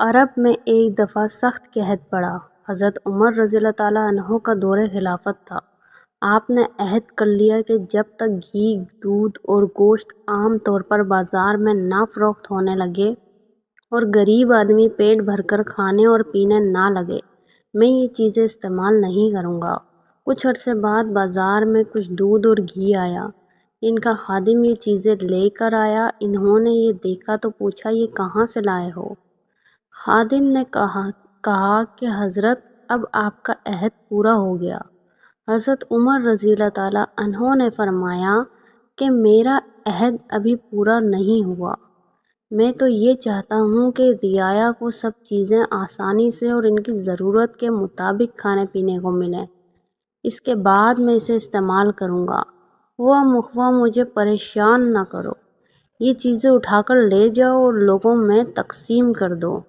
عرب میں ایک دفعہ سخت قحط پڑا۔ حضرت عمر رضی اللہ تعالیٰ عنہ کا دور خلافت تھا۔ آپ نے عہد کر لیا کہ جب تک گھی، دودھ اور گوشت عام طور پر بازار میں نہ فروخت ہونے لگے اور غریب آدمی پیٹ بھر کر کھانے اور پینے نہ لگے، میں یہ چیزیں استعمال نہیں کروں گا۔ کچھ عرصے بعد بازار میں کچھ دودھ اور گھی آیا۔ ان کا خادم یہ چیزیں لے کر آیا۔ انہوں نے یہ دیکھا تو پوچھا، یہ کہاں سے لائے ہو؟ خادم نے کہا کہ حضرت، اب آپ کا عہد پورا ہو گیا۔ حضرت عمر رضی اللہ تعالیٰ عنہ نے فرمایا کہ میرا عہد ابھی پورا نہیں ہوا۔ میں تو یہ چاہتا ہوں کہ رعایا کو سب چیزیں آسانی سے اور ان کی ضرورت کے مطابق کھانے پینے کو ملیں۔ اس کے بعد میں اسے استعمال کروں گا۔ خواہ مخواہ مجھے پریشان نہ کرو۔ یہ چیزیں اٹھا کر لے جاؤ اور لوگوں میں تقسیم کر دو۔